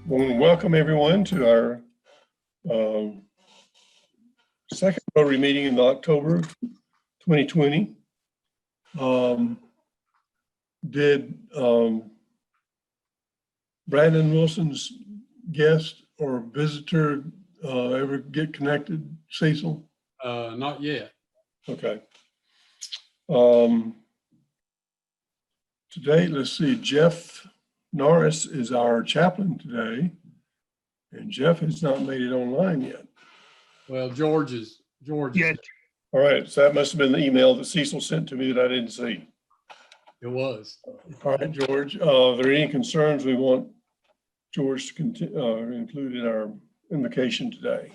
want to welcome everyone to our second Rotary meeting in October 2020. Did Brandon Wilson's guest or visitor ever get connected, Cecil? Not yet. Okay. Today, let's see, Jeff Norris is our chaplain today, and Jeff has not made it online yet. Well, George is. Yeah. All right, so that must have been the email that Cecil sent to me that I didn't see. It was. All right, George, are there any concerns we want George to include in our invocation today?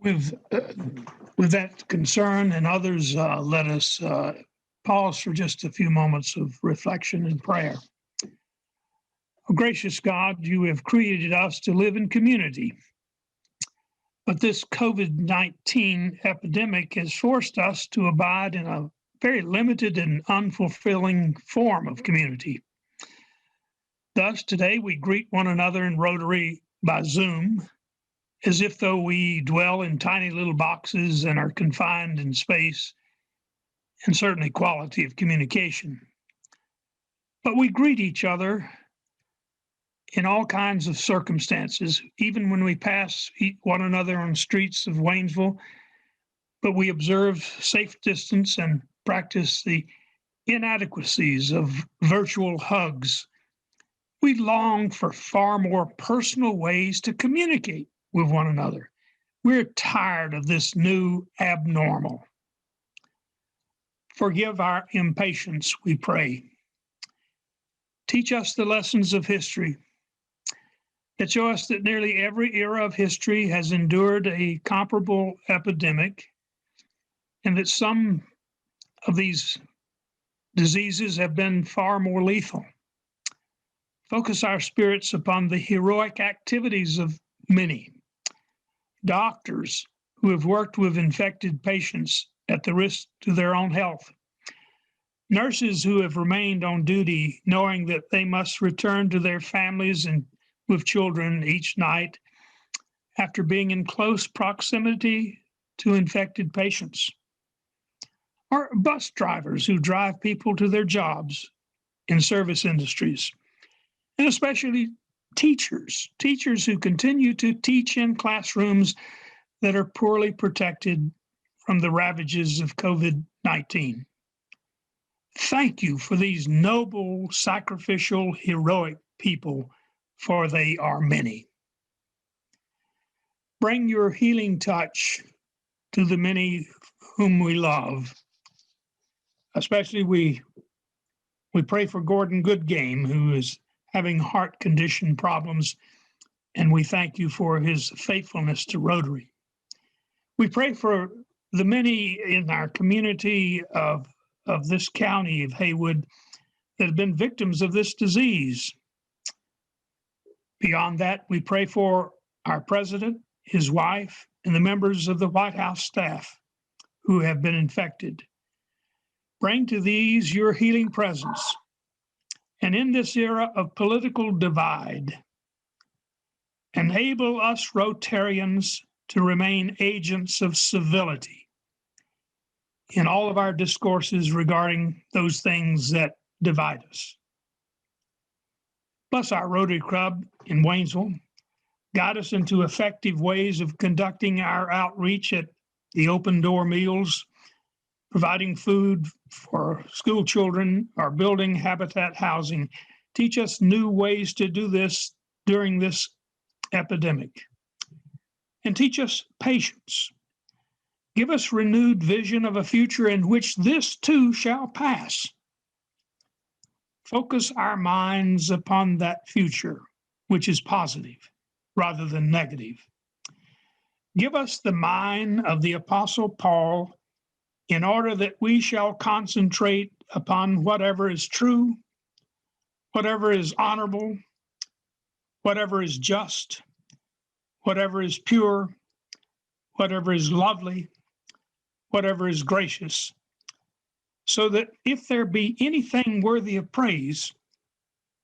With that concern and others, let us pause for just a few moments of reflection and prayer. Oh, gracious God, you have created us to live in community. But this COVID-19 epidemic has forced us to abide in a very limited and unfulfilling form of community. Thus, today we greet one another in Rotary by Zoom, as if though we dwell in tiny little boxes and are confined in space and certainly quality of communication. But we greet each other in all kinds of circumstances, even when we pass one another on streets of Waynesville, but we observe safe distance and practice the inadequacies of virtual hugs. We long for far more personal ways to communicate with one another. We're tired of this new abnormal. Forgive our impatience, we pray. Teach us the lessons of history that show us that nearly every era of history has endured a comparable epidemic, and that some of these diseases have been far more lethal. Focus our spirits upon the heroic activities of many doctors who have worked with infected patients at the risk to their own health, nurses who have remained on duty knowing that they must return to their families and with children each night after being in close proximity to infected patients, or bus drivers who drive people to their jobs in service industries, and especially teachers who continue to teach in classrooms that are poorly protected from the ravages of COVID-19. Thank you for these noble, sacrificial, heroic people, for they are many. Bring your healing touch to the many whom we love. Especially we pray for Gordon Goodgame, who is having heart condition problems, and we thank you for his faithfulness to Rotary. We pray for the many in our community of this county of Haywood that have been victims of this disease. Beyond that, we pray for our president, his wife, and the members of the White House staff who have been infected. Bring to these your healing presence. And in this era of political divide, enable us Rotarians to remain agents of civility in all of our discourses regarding those things that divide us. Bless our Rotary Club in Waynesville. Guide us into effective ways of conducting our outreach at the open door meals, providing food for school children, or building habitat housing. Teach us new ways to do this during this epidemic. And teach us patience. Give us renewed vision of a future in which this too shall pass. Focus our minds upon that future, which is positive rather than negative. Give us the mind of the Apostle Paul, in order that we shall concentrate upon whatever is true, whatever is honorable, whatever is just, whatever is pure, whatever is lovely, whatever is gracious, so that if there be anything worthy of praise,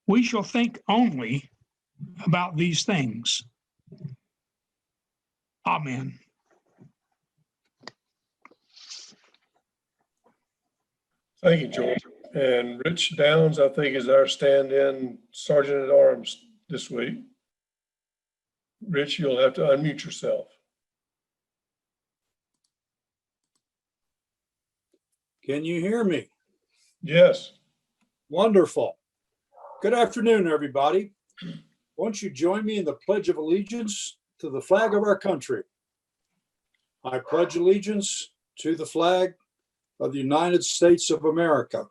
we shall think only about these things. Amen. Thank you, George. And Rich Downs, I think, is our stand-in Sergeant at Arms this week. Rich, you'll have to unmute yourself. Can you hear me? Yes. Wonderful. Good afternoon, everybody. Won't you join me in the Pledge of Allegiance to the flag of our country? I pledge allegiance to the flag of the United States of America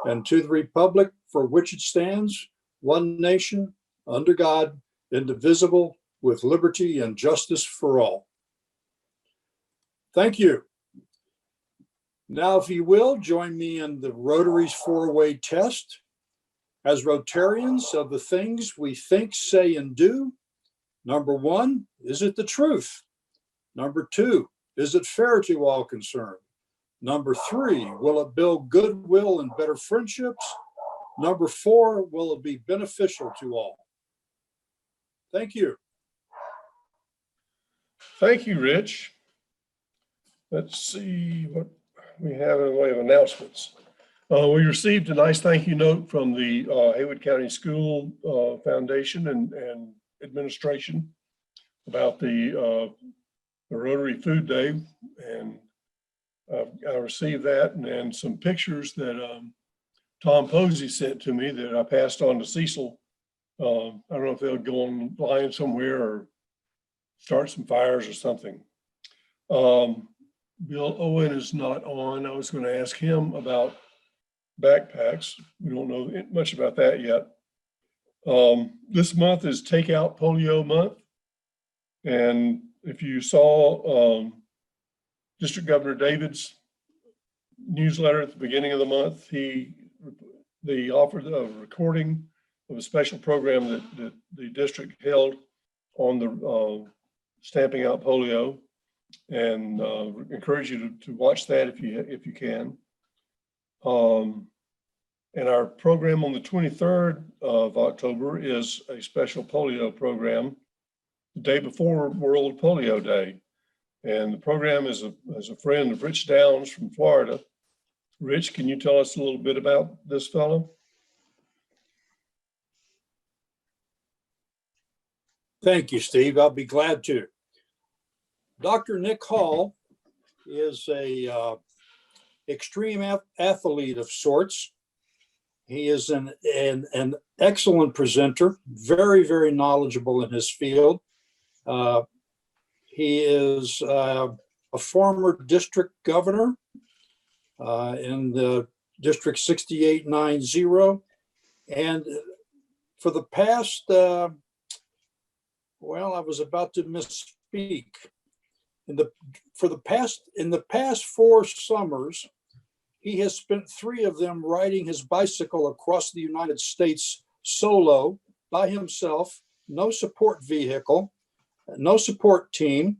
and to the republic for which it stands, one nation, under God, indivisible, with liberty and justice for all. Thank you. Now, if you will, join me in the Rotary's four-way test. As Rotarians, of the things we think, say, and do, number one, is it the truth? Number two, is it fair to all concerned? Number three, will it build goodwill and better friendships? Number four, will it be beneficial to all? Thank you. Thank you, Rich. Let's see what we have in the way of announcements. We received a nice thank you note from the Haywood County School Foundation and administration about the Rotary Food Day, and I received that and some pictures that Tom Posey sent to me that I passed on to Cecil. I don't know if they'll go online somewhere or start some fires or something. Bill Owen is not on. I was going to ask him about backpacks. We don't know much about that yet. This month is Takeout Polio Month. And if you saw District Governor David's newsletter at the beginning of the month, they offered a recording of a special program that the district held on the stamping out polio, and encourage you to watch that if you can. And our program on the 23rd of October is a special polio program the day before World Polio Day. And the program is a friend of Rich Downs from Florida. Rich, can you tell us a little bit about this fellow? Thank you, Steve. I'll be glad to. Dr. Nick Hall is a extreme athlete of sorts. He is an excellent presenter, very, very knowledgeable in his field. He is a former district governor in the District 6890. And for the past, I was about to misspeak. In the past 4 summers, he has spent 3 of them riding his bicycle across the United States solo, by himself, no support vehicle, no support team,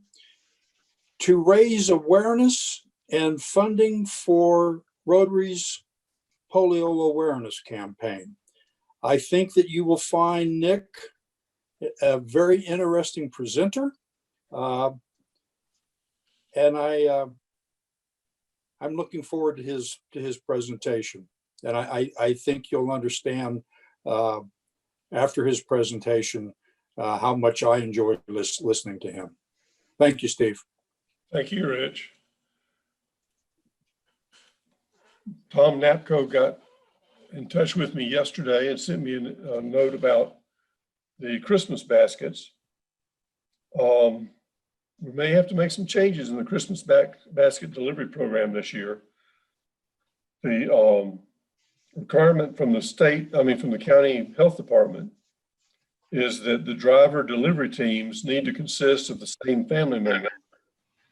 to raise awareness and funding for Rotary's polio awareness campaign. I think that you will find Nick a very interesting presenter, and I'm looking forward to his presentation. And I think you'll understand after his presentation how much I enjoyed listening to him. Thank you, Steve. Thank you, Rich. Tom Napco got in touch with me yesterday and sent me a note about the Christmas baskets. We may have to make some changes in the Christmas basket delivery program this year. The requirement from the county health department is that the driver delivery teams need to consist of the same family member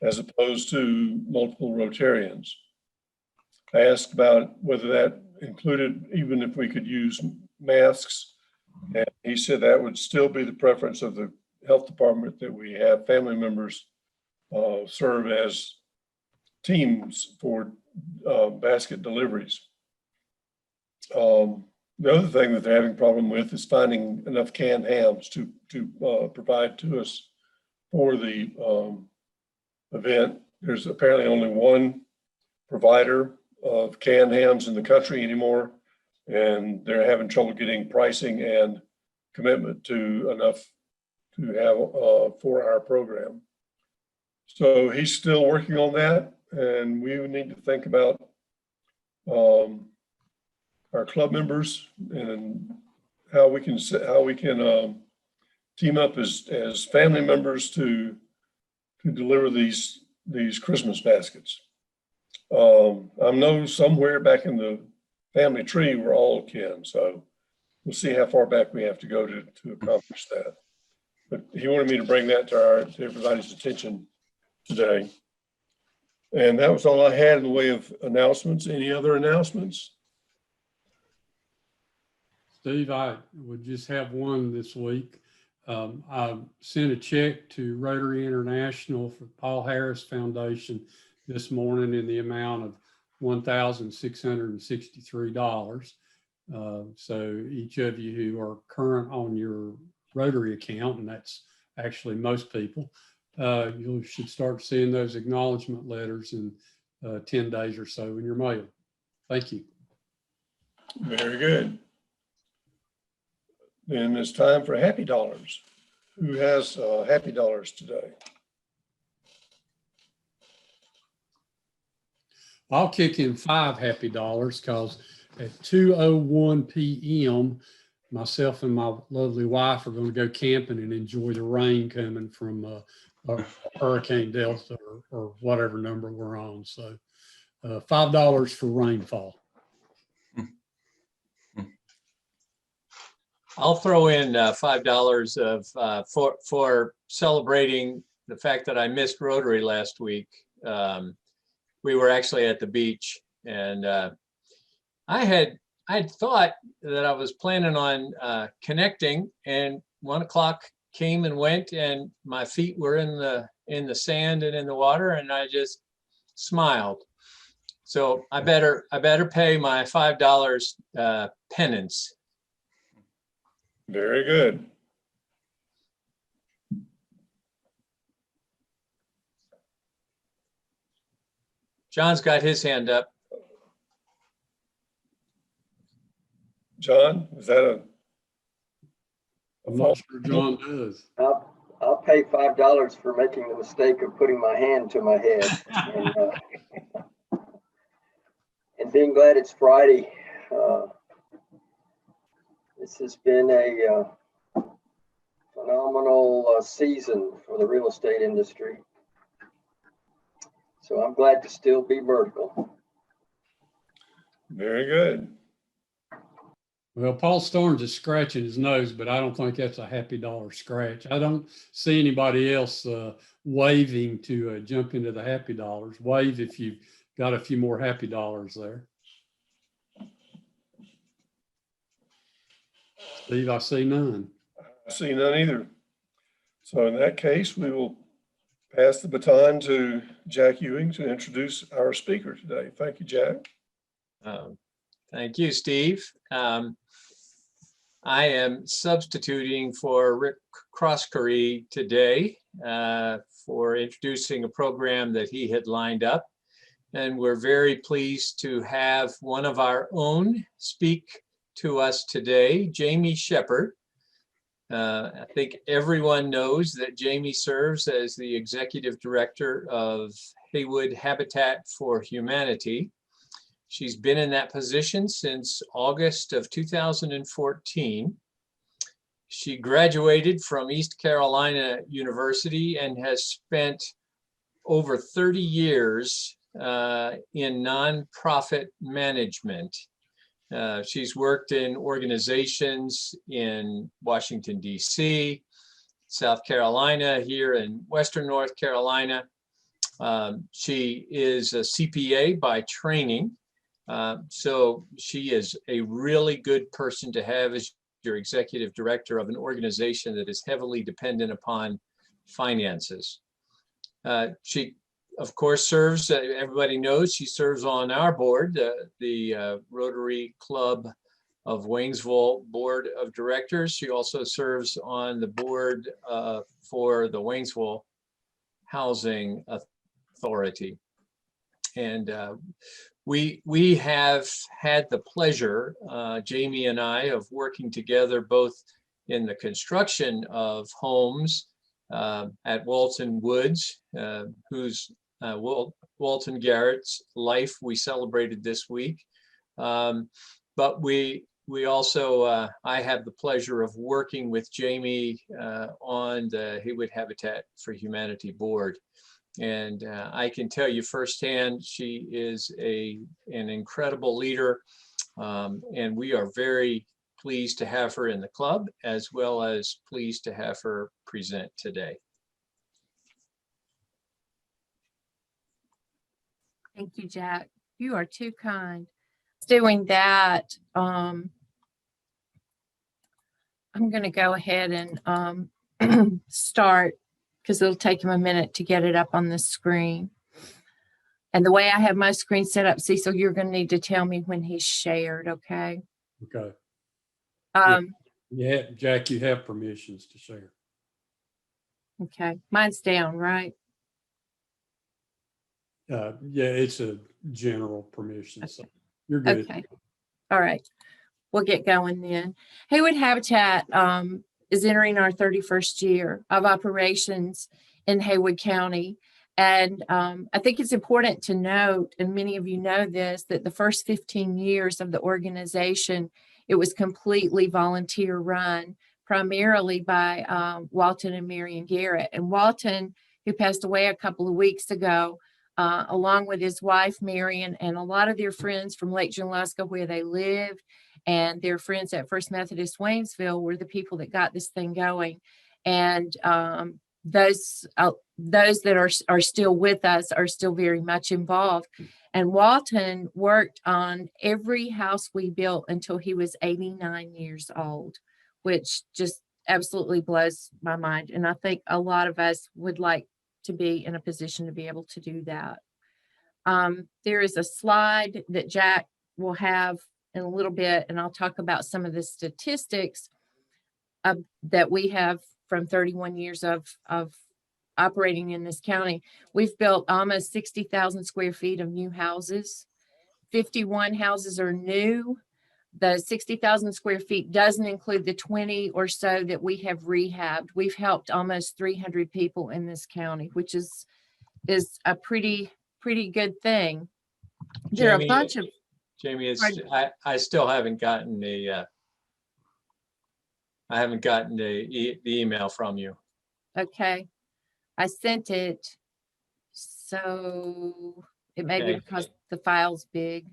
as opposed to multiple Rotarians. I asked about whether that included even if we could use masks, and he said that would still be the preference of the health department, that we have family members serve as teams for basket deliveries. The other thing that they're having a problem with is finding enough canned hams to provide to us for the event. There's apparently only one provider of canned hams in the country anymore, and they're having trouble getting pricing and commitment to enough to have for our program. So he's still working on that, and we would need to think about our club members and how we can team up as family members to deliver these Christmas baskets. I know somewhere back in the family tree we're all kin, so we'll see how far back we have to go to accomplish that. But he wanted me to bring that to everybody's attention today. And that was all I had in the way of announcements. Any other announcements? Steve, I would just have one this week. I sent a check to Rotary International for Paul Harris Foundation this morning in the amount of $1,663. So each of you who are current on your Rotary account, and that's actually most people, you should start seeing those acknowledgement letters in 10 days or so in your mail. Thank you. Very good. Then it's time for Happy Dollars. Who has Happy Dollars today? I'll kick in 5 Happy Dollars because at 2:01 p.m., myself and my lovely wife are going to go camping and enjoy the rain coming from Hurricane Delta or whatever number we're on. So $5 for rainfall. I'll throw in $5 of for celebrating the fact that I missed Rotary last week. We were actually at the beach, and I had thought that I was planning on connecting, and 1 o'clock came and went, and my feet were in the sand and in the water, and I just smiled. So I better pay my $5 penance. Very good. John's got his hand up. John, is that a I'm not sure John does. I'll pay $5 for making the mistake of putting my hand to my head and being glad it's Friday. This has been a phenomenal season for the real estate industry. So I'm glad to still be vertical. Very good. Well, Paul Starnes is scratching his nose, but I don't think that's a Happy Dollar scratch. I don't see anybody else waving to jump into the Happy Dollars. Wave if you've got a few more Happy Dollars there. Steve, I see none. I see none either. So in that case, we will pass the baton to Jack Ewing to introduce our speaker today. Thank you, Jack. Thank you, Steve. I am substituting for Rick Crosscurry today for introducing a program that he had lined up. And we're very pleased to have one of our own speak to us today, Jamie Shepard. I think everyone knows that Jamie serves as the Executive Director of Haywood Habitat for Humanity. She's been in that position since August of 2014. She graduated from East Carolina University and has spent over 30 years in nonprofit management. She's worked in organizations in Washington, D.C., South Carolina, here in Western North Carolina. She is a CPA by training. So she is a really good person to have as your executive director of an organization that is heavily dependent upon finances. She, of course, serves, everybody knows, she serves on our board, the Rotary Club of Waynesville Board of Directors. She also serves on the board for the Waynesville Housing Authority. And we have had the pleasure, Jamie and I, of working together both in the construction of homes at Walton Woods, whose Walton Garrett's life we celebrated this week. But we also, I have the pleasure of working with Jamie on the Haywood Habitat for Humanity board. And I can tell you firsthand, she is an incredible leader. And we are very pleased to have her in the club, as well as pleased to have her present today. Thank you, Jack. You are too kind. Doing that, I'm going to go ahead and start, because it'll take him a minute to get it up on the screen. And the way I have my screen set up, Cecil, you're going to need to tell me when he's shared, okay? Okay. Yeah, Jack, you have permissions to share. okay. Mine's down, right? Yeah, it's a general permission, so you're good. Okay. All right. We'll get going then. Haywood Habitat is entering our 31st year of operations in Haywood County. And I think it's important to note, and many of you know this, that the first 15 years of the organization, it was completely volunteer run, primarily by Walton and Marion Garrett. And Walton, who passed away a couple of weeks ago, along with his wife, Marion, and a lot of their friends from Lake Junaluska, where they lived, and their friends at First Methodist Waynesville were the people that got this thing going. And those that are still with us are still very much involved. And Walton worked on every house we built until he was 89 years old, which just absolutely blows my mind. And I think a lot of us would like to be in a position to be able to do that. There is a slide that Jack will have in a little bit, and I'll talk about some of the statistics that we have from 31 years of operating in this county. We've built almost 60,000 square feet of new houses. 51 houses are new. The 60,000 square feet doesn't include the 20 or so that we have rehabbed. We've helped almost 300 people in this county, which is a pretty good thing. There are a bunch of Jamie, I still haven't gotten the email from you. Okay, I sent it, so it may be because the file's big.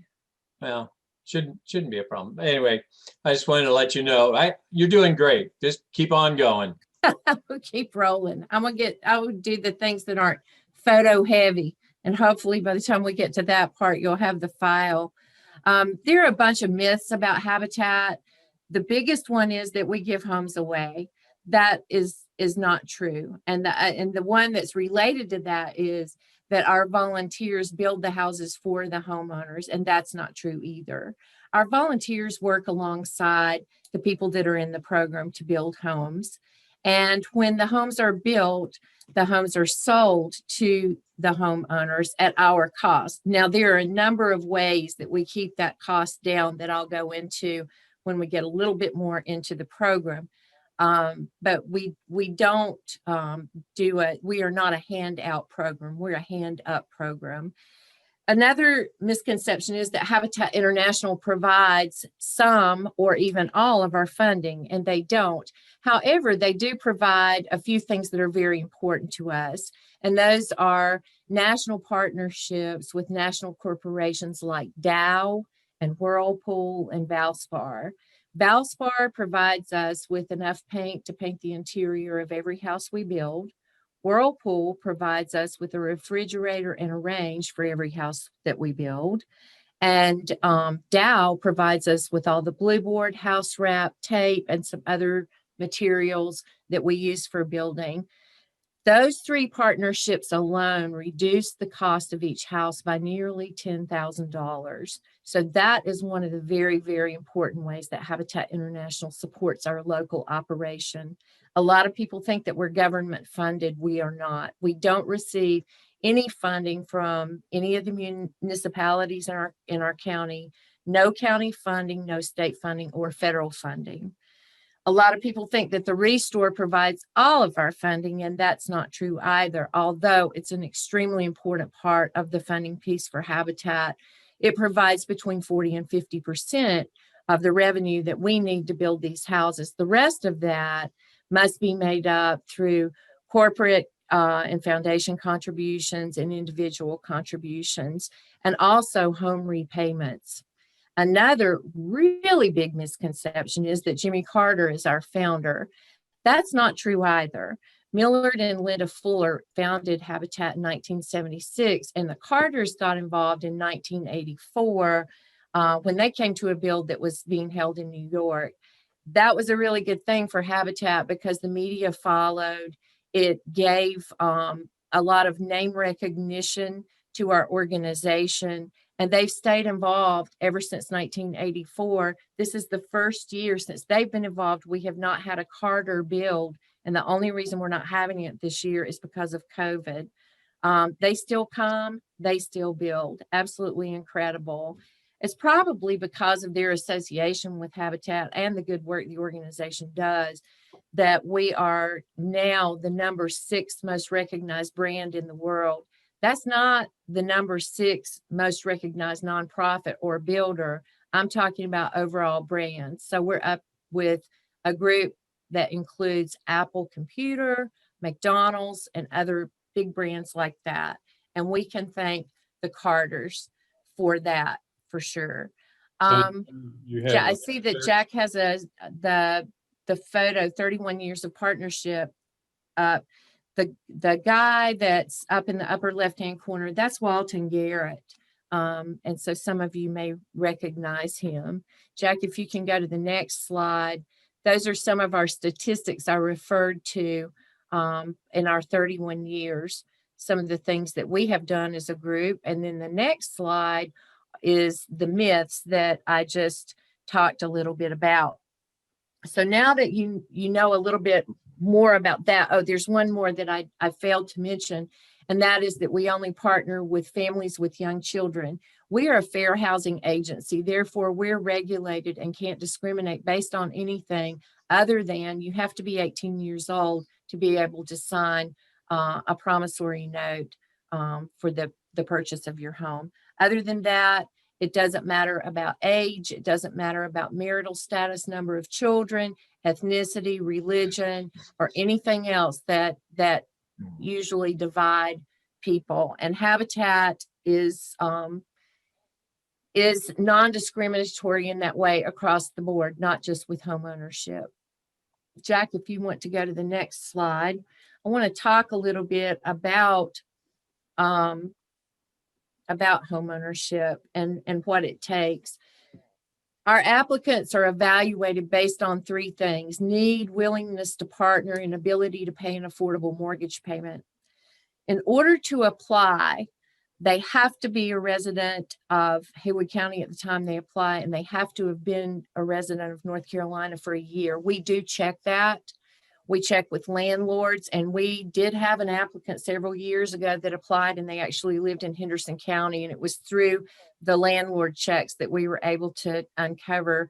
Well, shouldn't be a problem. Anyway, I just wanted to let you know, you're doing great. Just keep on going. We'll keep rolling. I would do the things that aren't photo heavy, and hopefully by the time we get to that part, you'll have the file. There are a bunch of myths about Habitat. The biggest one is that we give homes away. That is not true. And the one that's related to that is that our volunteers build the houses for the homeowners, and that's not true either. Our volunteers work alongside the people that are in the program to build homes. And when the homes are built, the homes are sold to the homeowners at our cost. Now, there are a number of ways that we keep that cost down that I'll go into when we get a little bit more into the program. But we don't do it. We are not a handout program. We're a hand up program. Another misconception is that Habitat International provides some or even all of our funding, and they don't. However, they do provide a few things that are very important to us, and those are national partnerships with national corporations like Dow and Whirlpool and Valspar. Valspar provides us with enough paint to paint the interior of every house we build. Whirlpool provides us with a refrigerator and a range for every house that we build. And Dow provides us with all the blue board, house wrap, tape, and some other materials that we use for building. Those three partnerships alone reduced the cost of each house by nearly $10,000. So that is one of the very, very important ways that Habitat International supports our local operation. A lot of people think that we're government funded. We are not. We don't receive any funding from any of the municipalities in our county. No county funding, no state funding, or federal funding. A lot of people think that the Restore provides all of our funding, and that's not true either. Although it's an extremely important part of the funding piece for Habitat, it provides between 40 and 50% of the revenue that we need to build these houses. The rest of that must be made up through corporate and foundation contributions and individual contributions, and also home repayments. Another really big misconception is that Jimmy Carter is our founder. That's not true either. Millard and Linda Fuller founded Habitat in 1976, and the Carters got involved in 1984 when they came to a build that was being held in New York. That was a really good thing for Habitat because the media followed. It gave a lot of name recognition to our organization, and they've stayed involved ever since 1984. This is the first year since they've been involved we have not had a Carter build, and the only reason we're not having it this year is because of COVID. They still come, they still build. Absolutely incredible. It's probably because of their association with Habitat and the good work the organization does that we are now the number 6 most recognized brand in the world. That's not the number 6 most recognized nonprofit or builder. I'm talking about overall brands. So we're up with a group that includes Apple Computer, McDonald's, and other big brands like that. And we can thank the Carters for that, for sure. Yeah, I see that Jack has the photo, 31 years of partnership. The guy that's up in the upper left-hand corner, that's Walton Garrett. And so some of you may recognize him. Jack, if you can go to the next slide. Those are some of our statistics I referred to in our 31 years, some of the things that we have done as a group. And then the next slide is the myths that I just talked a little bit about. So now that you know a little bit more about that, oh, there's one more that I failed to mention, and that is that we only partner with families with young children. We are a fair housing agency, therefore we're regulated and can't discriminate based on anything other than you have to be 18 years old to be able to sign a promissory note for the purchase of your home. Other than that, it doesn't matter about age. It doesn't matter about marital status, number of children, ethnicity, religion, or anything else that usually divide people. And Habitat is non-discriminatory in that way across the board, not just with home ownership. Jack, if you want to go to the next slide, I want to talk a little bit about home ownership and what it takes. Our applicants are evaluated based on 3 things: need, willingness to partner, and ability to pay an affordable mortgage payment. In order to apply, they have to be a resident of Haywood County at the time they apply, and they have to have been a resident of North Carolina for a year. We do check that. We check with landlords, and we did have an applicant several years ago that applied, and they actually lived in Henderson County, and it was through the landlord checks that we were able to uncover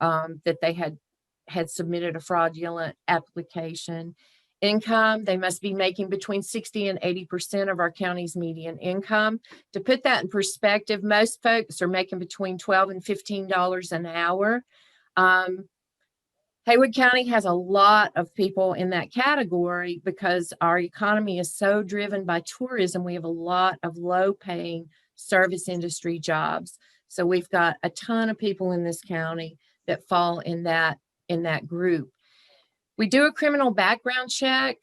that they had submitted a fraudulent application. Income, they must be making between 60 and 80% of our county's median income. To put that in perspective, most folks are making between $12 and $15 an hour. Haywood County has a lot of people in that category because our economy is so driven by tourism. We have a lot of low-paying service industry jobs. So we've got a ton of people in this county that fall in that group. We do a criminal background check.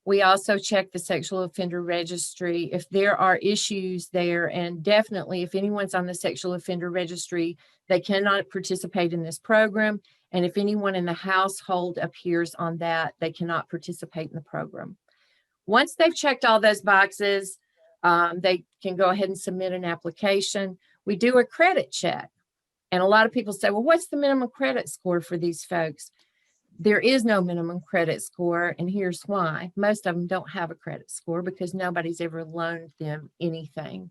We also check the sexual offender registry if there are issues there, and definitely if anyone's on the sexual offender registry, they cannot participate in this program. And if anyone in the household appears on that, they cannot participate in the program. Once they've checked all those boxes, they can go ahead and submit an application. We do a credit check. And a lot of people say, well, what's the minimum credit score for these folks? There is no minimum credit score, and here's why. Most of them don't have a credit score because nobody's ever loaned them anything.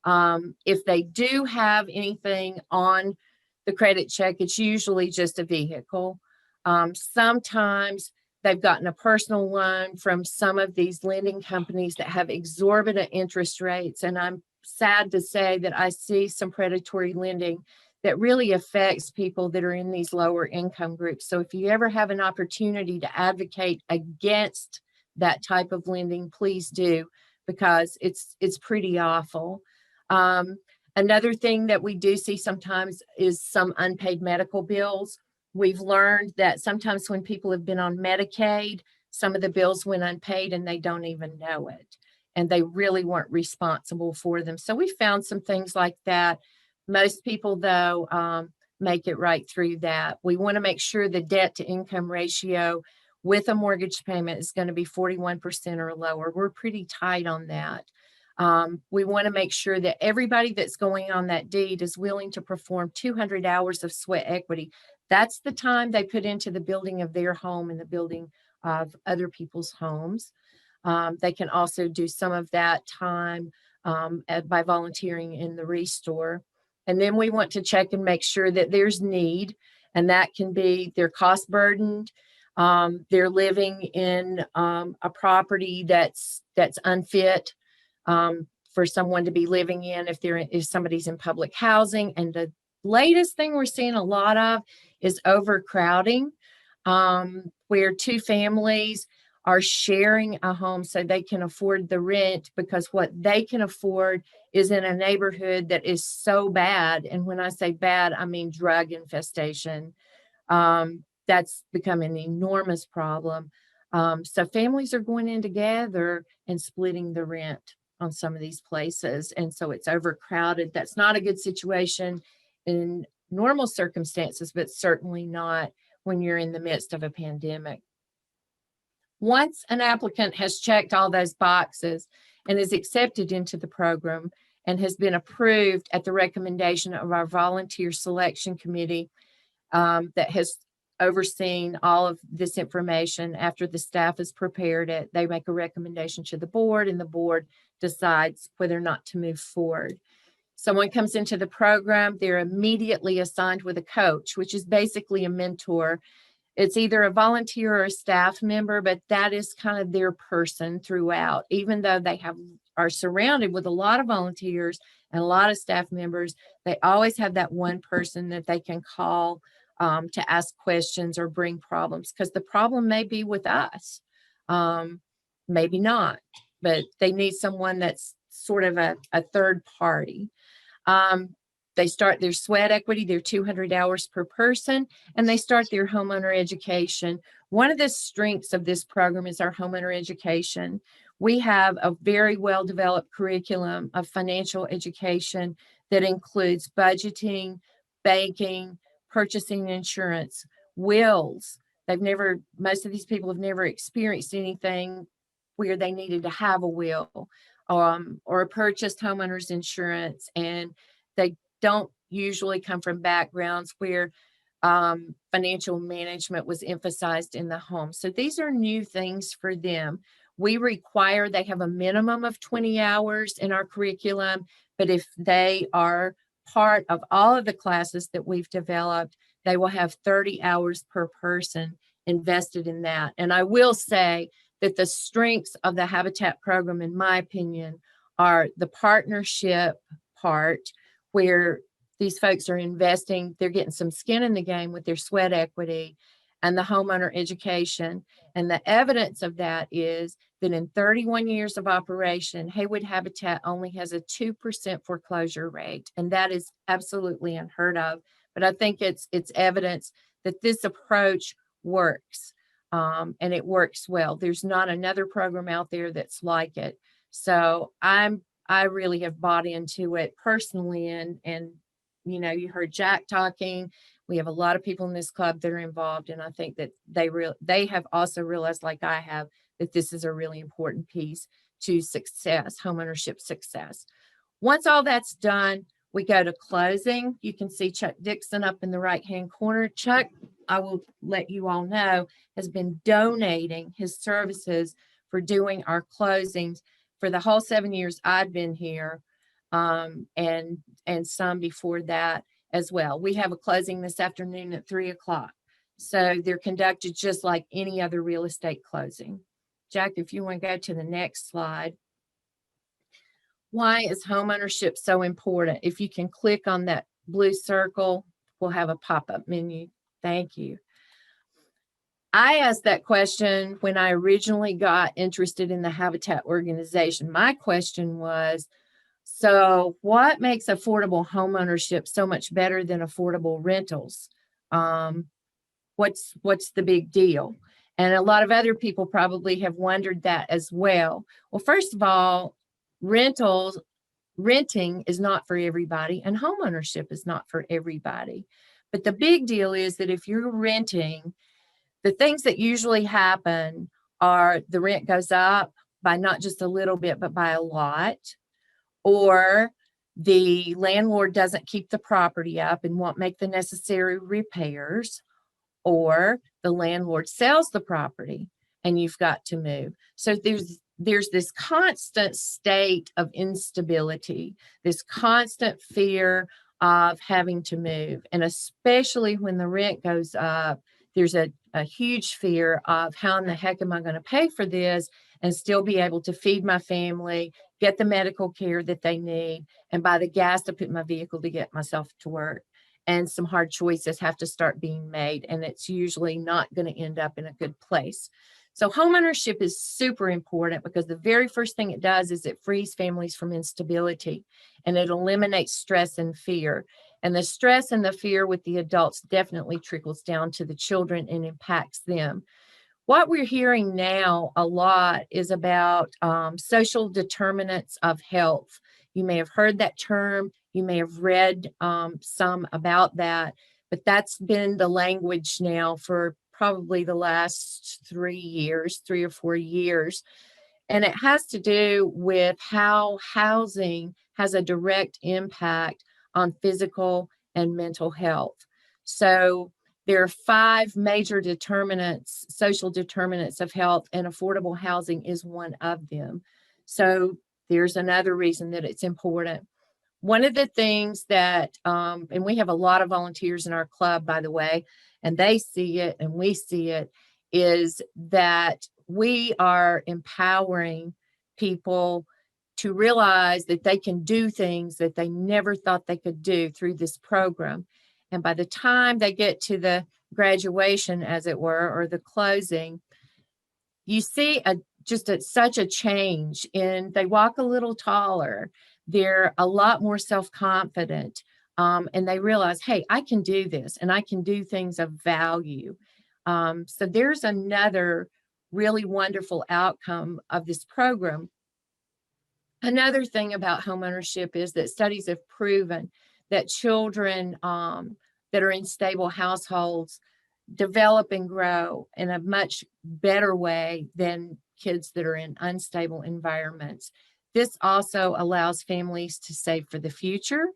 If they do have anything on the credit check, it's usually just a vehicle. Sometimes they've gotten a personal loan from some of these lending companies that have exorbitant interest rates. And I'm sad to say that I see some predatory lending that really affects people that are in these lower income groups. So if you ever have an opportunity to advocate against that type of lending, please do, because it's pretty awful. Another thing that we do see sometimes is some unpaid medical bills. We've learned that sometimes when people have been on Medicaid, some of the bills went unpaid and they don't even know it, and they really weren't responsible for them. So we found some things like that. Most people, though, make it right through that. We want to make sure the debt to income ratio with a mortgage payment is going to be 41% or lower. We're pretty tight on that. We want to make sure that everybody that's going on that deed is willing to perform 200 hours of sweat equity. That's the time they put into the building of their home and the building of other people's homes. They can also do some of that time by volunteering in the restore. And then we want to check and make sure that there's need, and that can be they're cost burdened. They're living in a property that's unfit for someone to be living in if somebody's in public housing. And the latest thing we're seeing a lot of is overcrowding, where two families are sharing a home so they can afford the rent, because what they can afford is in a neighborhood that is so bad. And when I say bad, I mean drug infestation. That's become an enormous problem. So families are going in together and splitting the rent on some of these places. And so it's overcrowded. That's not a good situation in normal circumstances, but certainly not when you're in the midst of a pandemic. Once an applicant has checked all those boxes and is accepted into the program and has been approved at the recommendation of our volunteer selection committee that has overseen all of this information after the staff has prepared it, they make a recommendation to the board, and the board decides whether or not to move forward. Someone comes into the program, they're immediately assigned with a coach, which is basically a mentor. It's either a volunteer or a staff member, but that is kind of their person throughout. Even though they are surrounded with a lot of volunteers and a lot of staff members, they always have that one person that they can call to ask questions or bring problems, because the problem may be with us, maybe not, but they need someone that's sort of a third party. They start their sweat equity, their 200 hours per person, and they start their homeowner education. One of the strengths of this program is our homeowner education. We have a very well-developed curriculum of financial education that includes budgeting, banking, purchasing insurance, wills. Most of these people have never experienced anything where they needed to have a will or purchased homeowners insurance, and they don't usually come from backgrounds where financial management was emphasized in the home. So these are new things for them. We require they have a minimum of 20 hours in our curriculum, but if they are part of all of the classes that we've developed, they will have 30 hours per person invested in that. And I will say that the strengths of the Habitat program, in my opinion, are the partnership part, where these folks are investing, they're getting some skin in the game with their sweat equity, and the homeowner education. And the evidence of that is that in 31 years of operation, Haywood Habitat only has a 2% foreclosure rate. And that is absolutely unheard of. But I think it's evidence that this approach works, and it works well. There's not another program out there that's like it. So I really have bought into it personally. And you heard Jack talking. We have a lot of people in this club that are involved, and I think that they have also realized, like I have, that this is a really important piece to success, homeownership success. Once all that's done, we go to closing. You can see Chuck Dixon up in the right-hand corner. Chuck, I will let you all know, has been donating his services for doing our closings for the whole 7 years I've been here, and some before that as well. We have a closing this afternoon at 3 o'clock. So they're conducted just like any other real estate closing. Jack, if you want to go to the next slide. Why is homeownership so important? If you can click on that blue circle, we'll have a pop-up menu. Thank you. I asked that question when I originally got interested in the Habitat organization. My question was, so what makes affordable homeownership so much better than affordable rentals? What's the big deal? And a lot of other people probably have wondered that as well. Well, first of all, renting is not for everybody, and homeownership is not for everybody. But the big deal is that if you're renting, the things that usually happen are the rent goes up by not just a little bit, but by a lot, or the landlord doesn't keep the property up and won't make the necessary repairs, or the landlord sells the property and you've got to move. So there's this constant state of instability, this constant fear of having to move. And especially when the rent goes up, there's a huge fear of how in the heck am I going to pay for this and still be able to feed my family, get the medical care that they need, and buy the gas to put in my vehicle to get myself to work. And some hard choices have to start being made, and it's usually not going to end up in a good place. So homeownership is super important because the very first thing it does is it frees families from instability, and it eliminates stress and fear. And the stress and the fear with the adults definitely trickles down to the children and impacts them. What we're hearing now a lot is about social determinants of health. You may have heard that term. You may have read some about that, but that's been the language now for probably the last 3 or 4 years. And it has to do with how housing has a direct impact on physical and mental health. So there are 5 major determinants, social determinants of health, and affordable housing is one of them. So there's another reason that it's important. One of the things that, and we have a lot of volunteers in our club, by the way, and they see it and we see it, is that we are empowering people to realize that they can do things that they never thought they could do through this program. And by the time they get to the graduation, as it were, or the closing, you see such a change in, they walk a little taller. They're a lot more self-confident, and they realize, hey, I can do this and I can do things of value. So there's another really wonderful outcome of this program. Another thing about homeownership is that studies have proven that children that are in stable households develop and grow in a much better way than kids that are in unstable environments. This also allows families to save for the future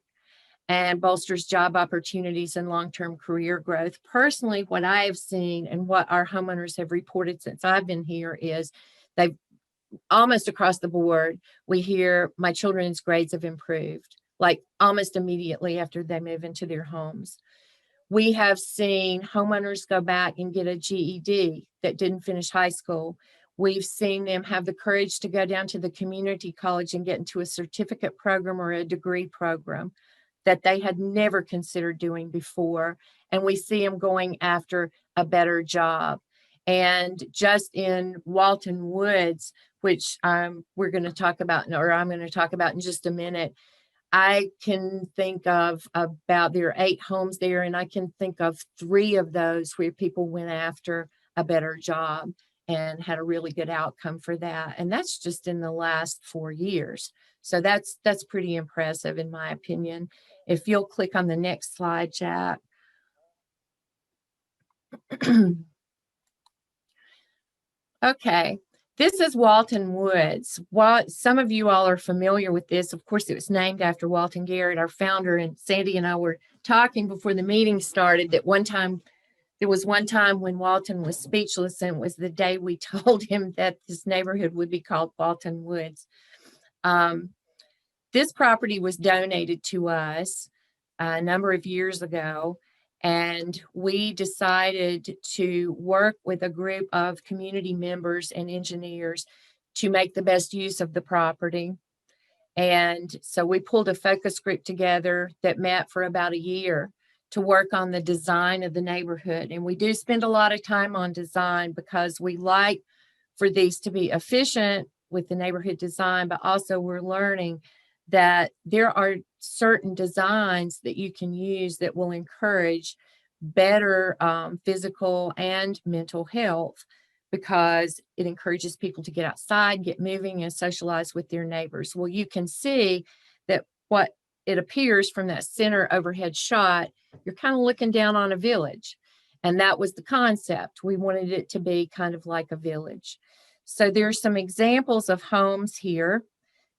and bolsters job opportunities and long-term career growth. Personally, what I have seen and what our homeowners have reported since I've been here is they've almost across the board, we hear my children's grades have improved, like almost immediately after they move into their homes. We have seen homeowners go back and get a GED that didn't finish high school. We've seen them have the courage to go down to the community college and get into a certificate program or a degree program that they had never considered doing before. And we see them going after a better job. And just in Walton Woods, which we're going to talk about, or I'm going to talk about in just a minute, I can think of about, there are 8 homes there, and I can think of 3 of those where people went after a better job and had a really good outcome for that. And that's just in the last 4 years. So that's pretty impressive in my opinion. If you'll click on the next slide, Jack. Okay, This is Walton Woods. Some of you all are familiar with this. Of course, it was named after Walton Garrett, our founder, and Sandy and I were talking before the meeting started that there was one time when Walton was speechless, and it was the day we told him that this neighborhood would be called Walton Woods. This property was donated to us a number of years ago, and we decided to work with a group of community members and engineers to make the best use of the property. And so we pulled a focus group together that met for about a year to work on the design of the neighborhood. And we do spend a lot of time on design because we like for these to be efficient with the neighborhood design, but also we're learning that there are certain designs that you can use that will encourage better physical and mental health, because it encourages people to get outside, get moving, and socialize with their neighbors. Well, you can see that what it appears from that center overhead shot, you're kind of looking down on a village. And that was the concept. We wanted it to be kind of like a village. So there's some examples of homes here.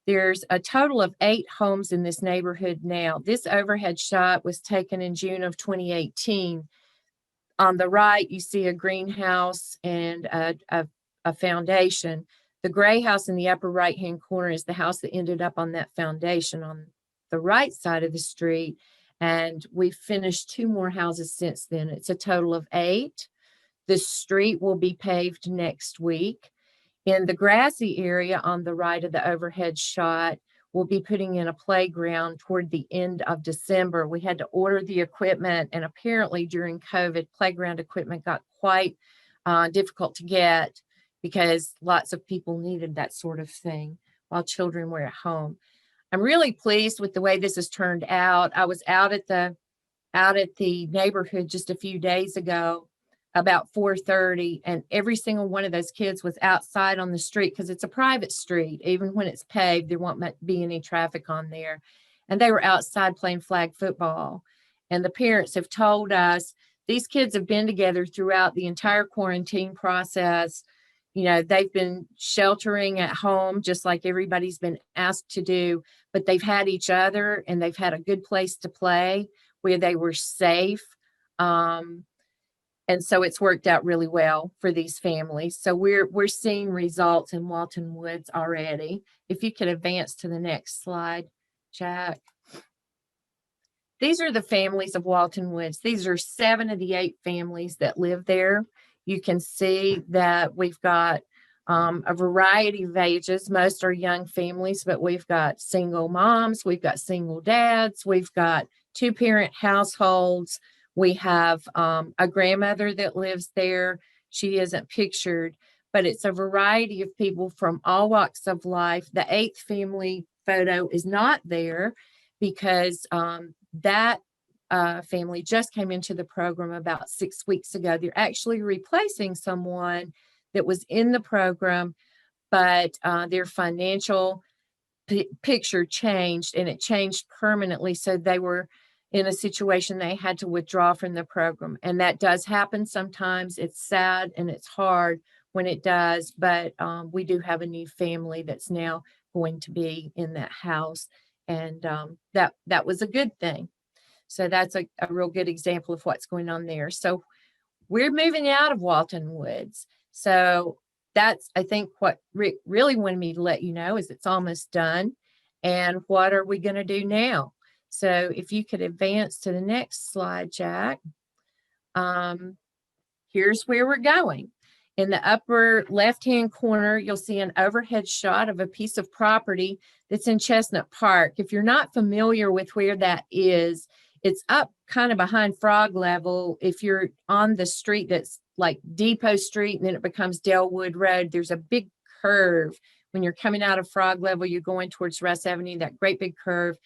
There's a total of 8 homes in this neighborhood now. This overhead shot was taken in June of 2018. On the right, you see a greenhouse and a foundation. The gray house in the upper right-hand corner is the house that ended up on that foundation on the right side of the street. And we've finished 2 more houses since then. It's a total of 8. The street will be paved next week. In the grassy area on the right of the overhead shot, we'll be putting in a playground toward the end of December. We had to order the equipment, and apparently during COVID, playground equipment got quite difficult to get because lots of people needed that sort of thing while children were at home. I'm really pleased with the way this has turned out. I was out at the neighborhood just a few days ago about 4:30, and every single one of those kids was outside on the street because it's a private street. Even when it's paved, there won't be any traffic on there. And they were outside playing flag football. And the parents have told us these kids have been together throughout the entire quarantine process. You know, they've been sheltering at home just like everybody's been asked to do, but they've had each other and they've had a good place to play where they were safe. And so it's worked out really well for these families. So we're seeing results in Walton Woods already. If you could advance to the next slide, Jack. These are the families of Walton Woods. These are 7 of the 8 families that live there. You can see that we've got a variety of ages. Most are young families, but we've got single moms, we've got single dads, we've got 2-parent households. We have a grandmother that lives there. She isn't pictured, but it's a variety of people from all walks of life. The 8th family photo is not there because that family just came into the program about 6 weeks ago. They're actually replacing someone that was in the program, but their financial picture changed, and it changed permanently. So they were in a situation they had to withdraw from the program. And that does happen sometimes. It's sad and it's hard when it does, but we do have a new family that's now going to be in that house. And that was a good thing. So that's a real good example of what's going on there. So we're moving out of Walton Woods. So that's, I think, what Rick really wanted me to let you know is it's almost done. And what are we going to do now? So if you could advance to the next slide, Jack. Here's where we're going. In the upper left-hand corner, you'll see an overhead shot of a piece of property that's in Chestnut Park. If you're not familiar with where that is, it's up kind of behind Frog Level. If you're on the street that's like Depot Street and then it becomes Delwood Road, there's a big curve. When you're coming out of Frog Level, you're going towards Russ Avenue, that great big curve.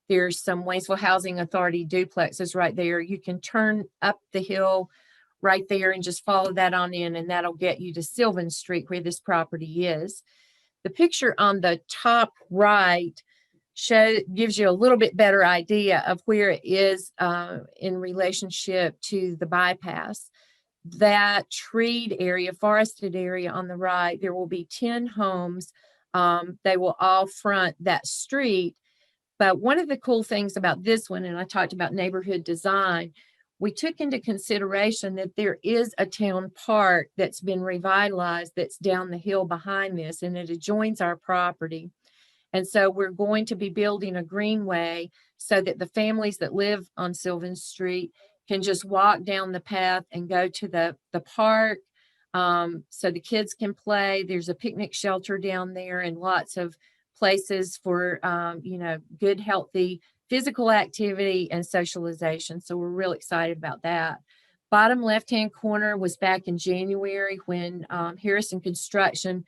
There's some Waynesville Housing Authority duplexes right there. You can turn up the hill right there and just follow that on in, and that'll get you to Sylvan Street where this property is. The picture on the top right gives you a little bit better idea of where it is in relationship to the bypass. that treed area, forested area on the right, there will be 10 homes. They will all front that street. But one of the cool things about this one, and I talked about neighborhood design, we took into consideration that there is a town park that's been revitalized that's down the hill behind this, and it adjoins our property. And so we're going to be building a greenway so that the families that live on Sylvan Street can just walk down the path and go to the park. So the kids can play. There's a picnic shelter down there and lots of places for, good, healthy physical activity and socialization. So we're real excited about that. Bottom left-hand corner was back in January when Harrison Construction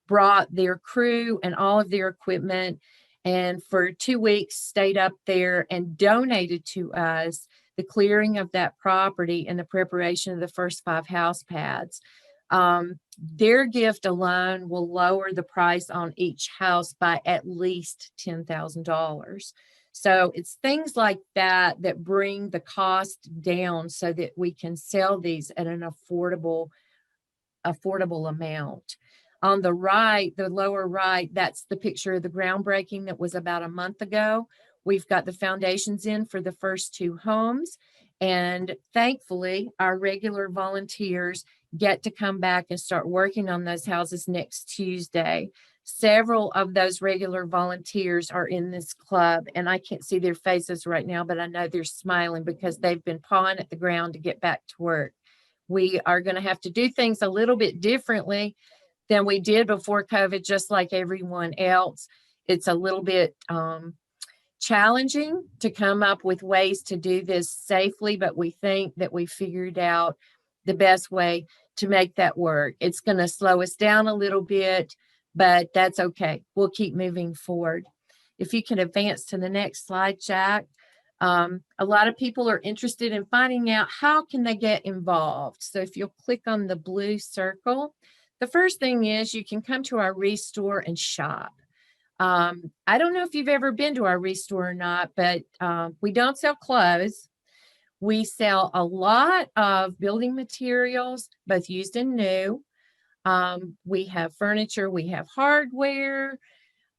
brought their crew and all of their equipment, and for 2 weeks stayed up there and donated to us the clearing of that property and the preparation of the first 5 house pads. Their gift alone will lower the price on each house by at least $10,000. So it's things like that that bring the cost down so that we can sell these at an affordable amount. On the right, the lower right, that's the picture of the groundbreaking that was about a month ago. We've got the foundations in for the first 2 homes. And thankfully, our regular volunteers get to come back and start working on those houses next Tuesday. Several of those regular volunteers are in this club, and I can't see their faces right now, but I know they're smiling because they've been pawing at the ground to get back to work. We are going to have to do things a little bit differently than we did before COVID, just like everyone else. It's a little bit challenging to come up with ways to do this safely, but we think that we figured out the best way to make that work. It's going to slow us down a little bit, but that's okay. We'll keep moving forward. If you can advance to the next slide, Jack. A lot of people are interested in finding out how can they get involved. So if you'll click on the blue circle, the first thing is you can come to our Restore and shop. I don't know if you've ever been to our Restore or not, but we don't sell clothes. We sell a lot of building materials, both used and new. We have furniture, we have hardware,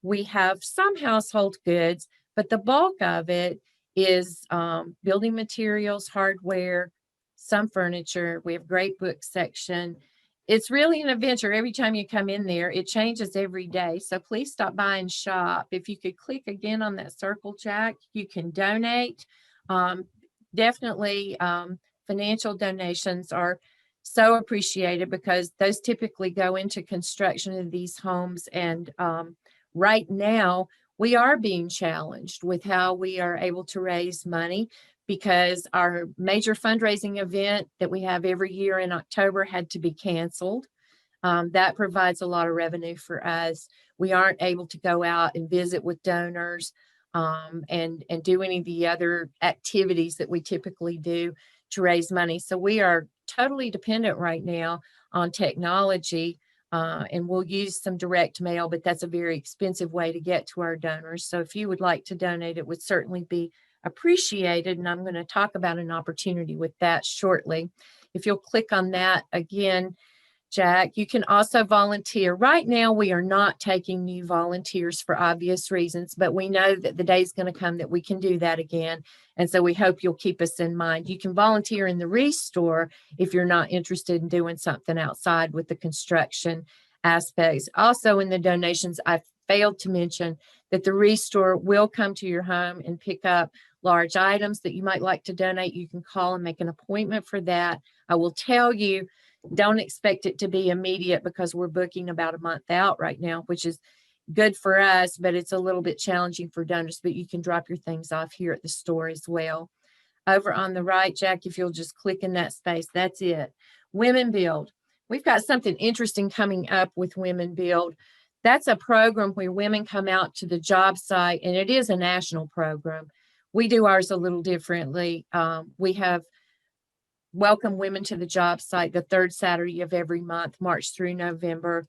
we have some household goods, but the bulk of it is building materials, hardware, some furniture. We have a great book section. It's really an adventure. Every time you come in there, it changes every day. So please stop by and shop. If you could click again on that circle, Jack, you can donate. Definitely financial donations are so appreciated because those typically go into construction of these homes. And right now, we are being challenged with how we are able to raise money because our major fundraising event that we have every year in October had to be canceled. That provides a lot of revenue for us. We aren't able to go out and visit with donors and do any of the other activities that we typically do to raise money. So we are totally dependent right now on technology. And we'll use some direct mail, but that's a very expensive way to get to our donors. So if you would like to donate, it would certainly be appreciated. And I'm going to talk about an opportunity with that shortly. If you'll click on that again, Jack, you can also volunteer. Right now, we are not taking new volunteers for obvious reasons, but we know that the day is going to come that we can do that again. And so we hope you'll keep us in mind. You can volunteer in the Restore if you're not interested in doing something outside with the construction aspects. Also in the donations, I failed to mention that the Restore will come to your home and pick up large items that you might like to donate. You can call and make an appointment for that. I will tell you, don't expect it to be immediate because we're booking about a month out right now, which is good for us, but it's a little bit challenging for donors, but you can drop your things off here at the store as well. Over on the right, Jack, if you'll just click in that space, that's it. Women Build. We've got something interesting coming up with Women Build. That's a program where women come out to the job site, and it is a national program. We do ours a little differently. We have Welcome Women to the Job Site the third Saturday of every month, March through November,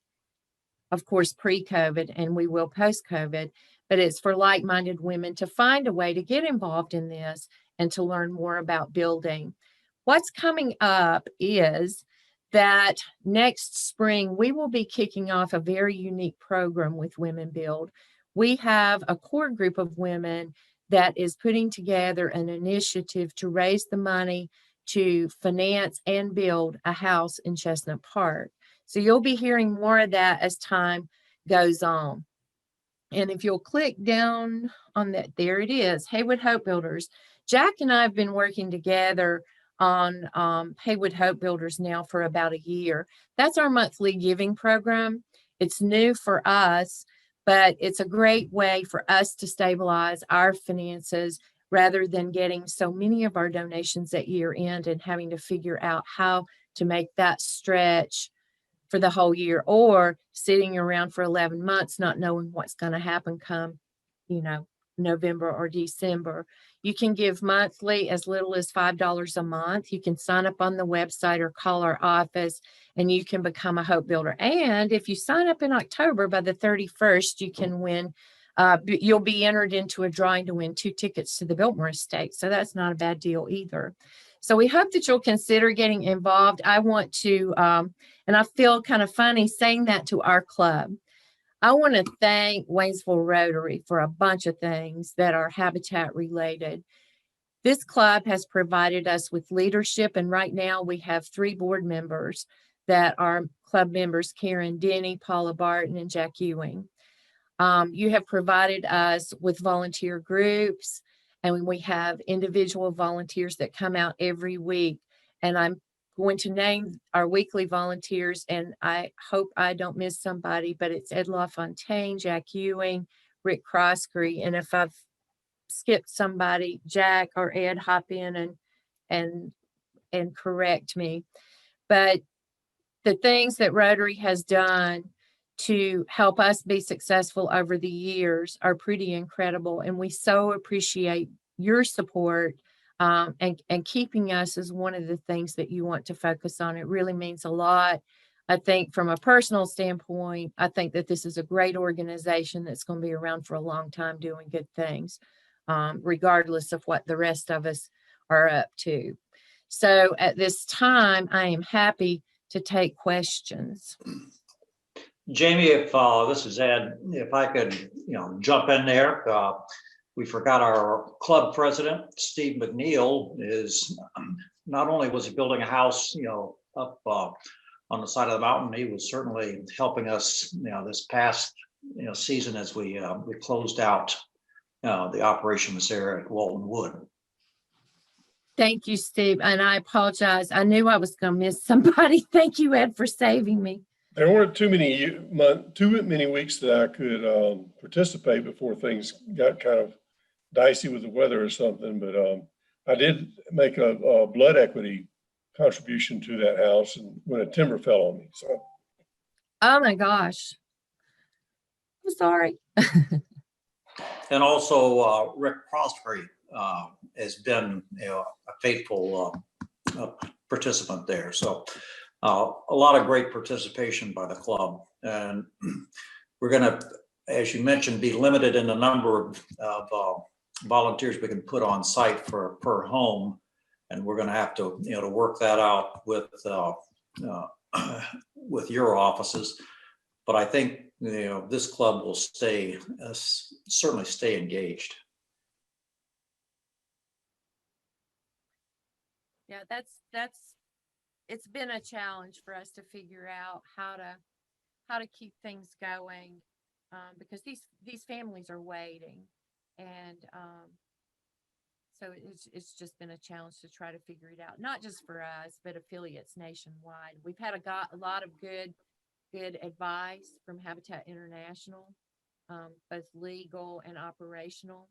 of course, pre-COVID, and we will post-COVID, but it's for like-minded women to find a way to get involved in this and to learn more about building. What's coming up is that next spring, we will be kicking off a very unique program with Women Build. We have a core group of women that is putting together an initiative to raise the money to finance and build a house in Chestnut Park. So you'll be hearing more of that as time goes on. And if you'll click down on that, there it is, Haywood Hope Builders. Jack and I have been working together on Haywood Hope Builders now for about a year. That's our monthly giving program. It's new for us, but it's a great way for us to stabilize our finances rather than getting so many of our donations at year end and having to figure out how to make that stretch for the whole year, or sitting around for 11 months not knowing what's going to happen come, November or December. You can give monthly as little as $5 a month. You can sign up on the website or call our office and you can become a Hope Builder. And if you sign up in October, by the 31st, you can win. You'll be entered into a drawing to win 2 tickets to the Biltmore Estate. So that's not a bad deal either. So we hope that you'll consider getting involved. I want to, and I feel kind of funny saying that to our club. I want to thank Waynesville Rotary for a bunch of things that are habitat related. This club has provided us with leadership, and right now we have 3 board members that are club members: Karen Denny, Paula Barton, and Jack Ewing. You have provided us with volunteer groups, and we have individual volunteers that come out every week. And I'm going to name our weekly volunteers, and I hope I don't miss somebody, but it's Ed LaFontaine, Jack Ewing, Rick Croskery. And if I've skipped somebody, Jack or Ed, hop in and correct me. But the things that Rotary has done to help us be successful over the years are pretty incredible. And we so appreciate your support and keeping us is one of the things that you want to focus on. It really means a lot. I think from a personal standpoint, I think that this is a great organization that's going to be around for a long time doing good things, regardless of what the rest of us are up to. So at this time, I am happy to take questions. Jamie, if this is Ed, if I could, jump in there. We forgot our club president, Steve McNeil, is not only was he building a house, up on the side of the mountain, he was certainly helping us, this past, season as we closed out the operations there at Walton Wood. Thank you, Steve. And I apologize. I knew I was going to miss somebody. Thank you, Ed, for saving me. There weren't too many weeks that I could participate before things got kind of dicey with the weather or something. But I did make a blood equity contribution to that house, and when a timber fell on me. So. Oh my gosh. I'm sorry. And also Rick Prospery has been a faithful participant there. So a lot of great participation by the club. And we're going to, as you mentioned, be limited in the number of volunteers we can put on site per home. And we're going to have to, to work that out with your offices. But I think, this club will certainly stay engaged. Yeah, it's been a challenge for us to figure out how to keep things going, because these families are waiting, and so it's just been a challenge to try to figure it out, not just for us, but affiliates nationwide. We've had a lot of good advice from Habitat International, both legal and operational,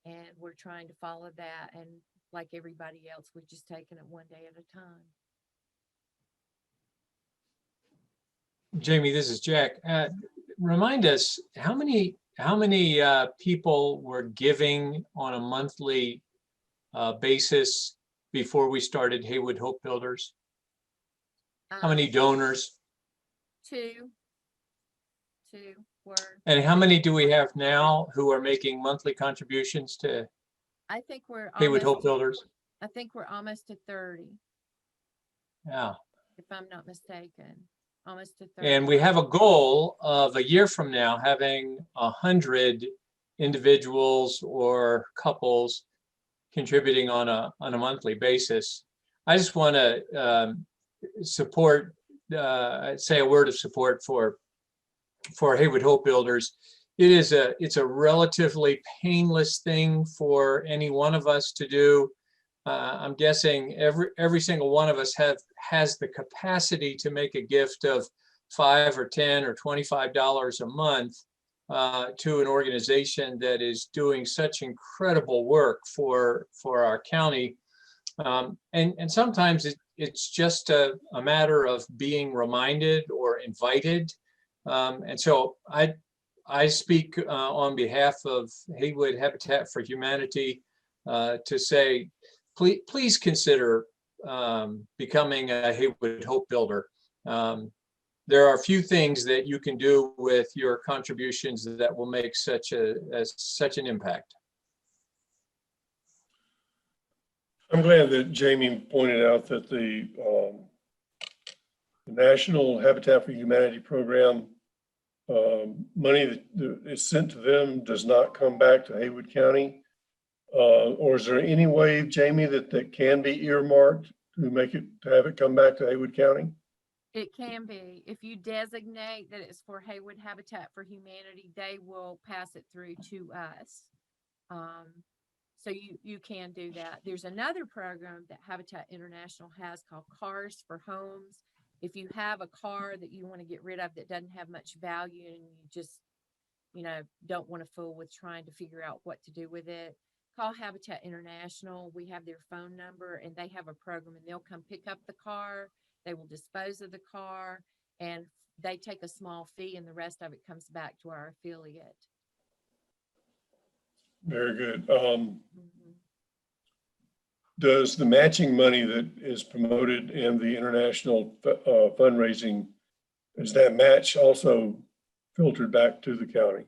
and we're trying to follow that. And like everybody else, we've just taken it one day at a time. Jamie, this is Jack. Remind us how many people were giving on a monthly basis before we started Haywood Hope Builders? How many donors? Two were. And how many do we have now who are making monthly contributions to I think we're Haywood almost, Hope Builders? I think we're almost to 30, Yeah. if I'm not mistaken. Almost to 30. And we have a goal of a year from now having 100 individuals or couples contributing on a monthly basis. I just want to support, say a word of support for Haywood Hope Builders. It's a relatively painless thing for any one of us to do. I'm guessing every single one of us has the capacity to make a gift of $5 or $10 or $25 a month to an organization that is doing such incredible work for our county. And sometimes it's just a matter of being reminded or invited. And so I speak on behalf of Haywood Habitat for Humanity to say, please consider becoming a Haywood Hope Builder. There are a few things that you can do with your contributions that will make such an impact. I'm glad that Jamie pointed out that the National Habitat for Humanity program money that is sent to them does not come back to Haywood County. Or is there any way, Jamie, that can be earmarked to have it come back to Haywood County? It can be. If you designate that it's for Haywood Habitat for Humanity, they will pass it through to us. So you can do that. There's another program that Habitat International has called Cars for Homes. If you have a car that you want to get rid of that doesn't have much value and you just, don't want to fool with trying to figure out what to do with it, call Habitat International. We have their phone number and they have a program and they'll come pick up the car. They will dispose of the car and they take a small fee and the rest of it comes back to our affiliate. Very good. Does the matching money that is promoted in the international fundraising, is that match also filtered back to the county?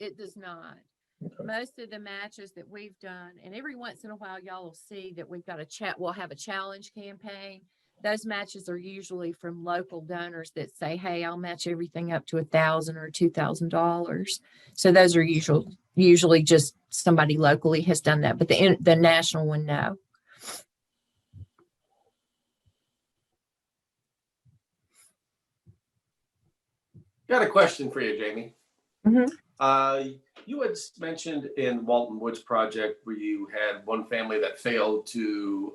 It does not. Okay. Most of the matches that we've done, and every once in a while, y'all will see that we've got we'll have a challenge campaign. Those matches are usually from local donors that say, hey, I'll match everything up to $1,000 or $2,000. So those are usually just somebody locally has done that, but the national one, no. Got a question for you, Jamie. Mm-hmm. You had mentioned in Walton Woods project where you had one family that failed to,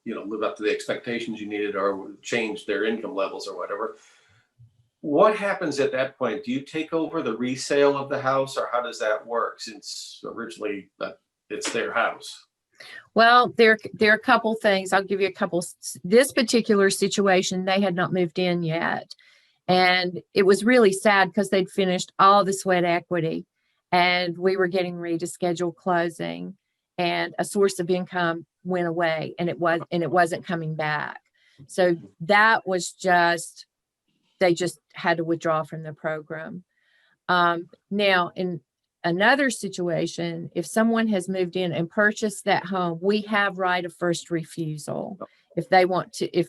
live up to the expectations you needed or change their income levels or whatever. What happens at that point? Do you take over the resale of the house, or how does that work? Since originally it's their house. Well, there are a couple things. I'll give you a couple. This particular situation, they had not moved in yet. And it was really sad because they'd finished all the sweat equity and we were getting ready to schedule closing and a source of income went away and it wasn't coming back. So that was they just had to withdraw from the program. Now in another situation, if someone has moved in and purchased that home, we have right of first refusal if they want to,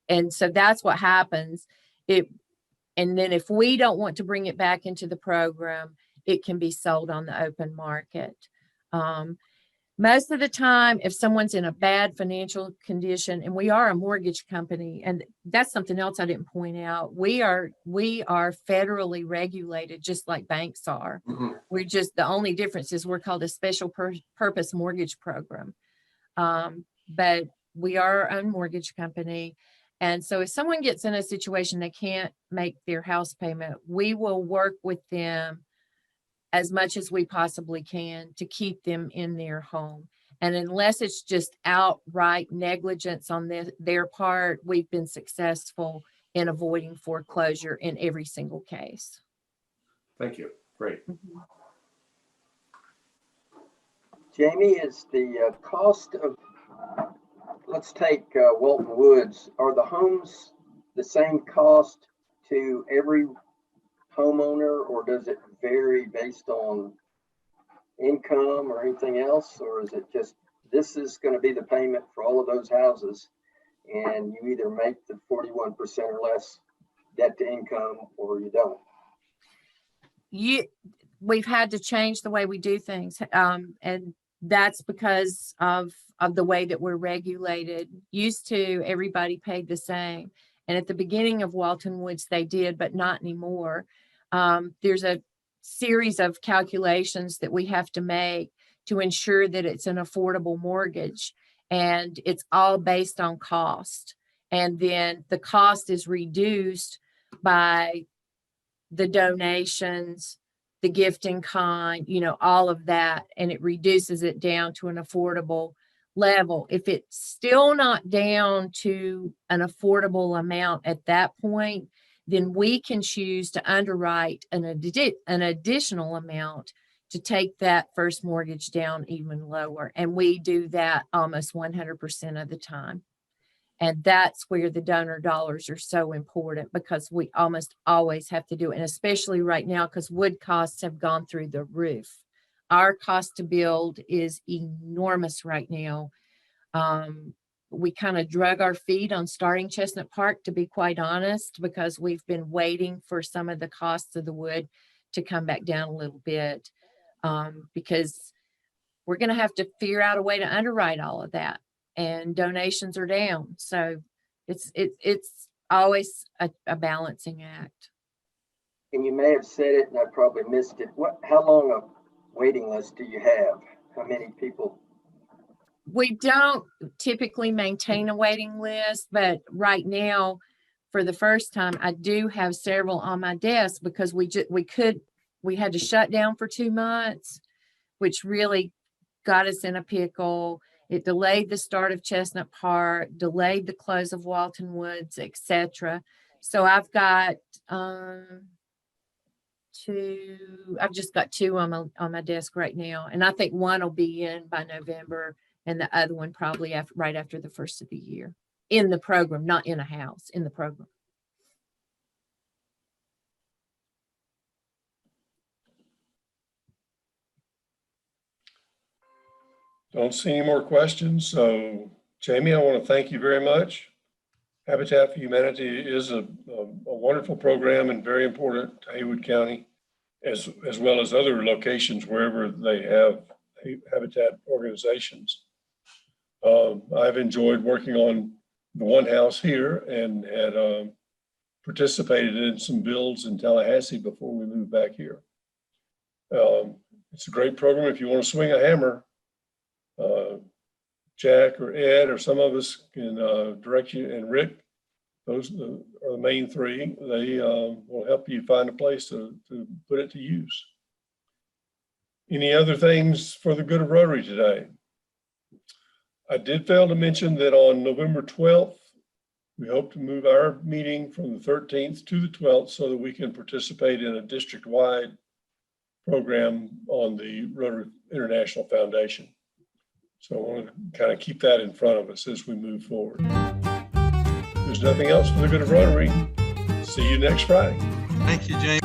and so that's what happens. And then if we don't want to bring it back into the program, it can be sold on the open market. Most of the time, if someone's in a bad financial condition, and we are a mortgage company, and that's something else I didn't point out. We are federally regulated, just like banks are. Mm-hmm. The only difference is we're called a special purpose mortgage program. But we are our own mortgage company. And so if someone gets in a situation they can't make their house payment, we will work with them as much as we possibly can to keep them in their home. And unless it's just outright negligence on their part, we've been successful in avoiding foreclosure in every single case. Thank you. Great. Mm-hmm. Jamie, is the cost of, let's take Walton Woods, are the homes the same cost to every homeowner, or does it vary based on income or anything else, or is it just this is going to be the payment for all of those houses. And you either make the 41% or less debt to income or you don't. We've had to change the way we do things. And that's because of the way that we're regulated. Used to, everybody paid the same. And at the beginning of Walton Woods, they did, but not anymore. There's a series of calculations that we have to make to ensure that it's an affordable mortgage. And it's all based on cost. And then the cost is reduced by the donations, the gift in kind, all of that. And it reduces it down to an affordable level. If it's still not down to an affordable amount at that point, then we can choose to underwrite an additional amount to take that first mortgage down even lower. And we do that almost 100% of the time. And that's where the donor dollars are so important, because we almost always have to do it. And especially right now, because wood costs have gone through the roof. Our cost to build is enormous right now. We kind of drug our feet on starting Chestnut Park, to be quite honest, because we've been waiting for some of the costs of the wood to come back down a little bit, because we're going to have to figure out a way to underwrite all of that. And donations are down. So it's always a balancing act. And you may have said it and I probably missed it. How long a waiting list do you have? How many people? We don't typically maintain a waiting list, but right now, for the first time, I do have several on my desk, because we had to shut down for 2 months, which really got us in a pickle. It delayed the start of Chestnut Park, delayed the close of Walton Woods, etc. So I've got I've just got 2 on my desk right now. And I think one will be in by November and the other one probably right after the first of the year, in the program, not in a house, in the program. Don't see any more questions. So Jamie, I want to thank you very much. Habitat for Humanity is a wonderful program and very important to Haywood County, as well as other locations wherever they have habitat organizations. I've enjoyed working on the one house here and had participated in some builds in Tallahassee before we moved back here. It's a great program. If you want to swing a hammer, Jack or Ed or some of us can direct you, and Rick, those are the main 3. They will help you find a place to put it to use. Any other things for the good of Rotary today? I did fail to mention that on November 12th, we hope to move our meeting from the 13th to the 12th so that we can participate in a district-wide program on the Rotary International Foundation. So I want to kind of keep that in front of us as we move forward. If there's nothing else for the good of Rotary, see you next Friday. Thank you, James.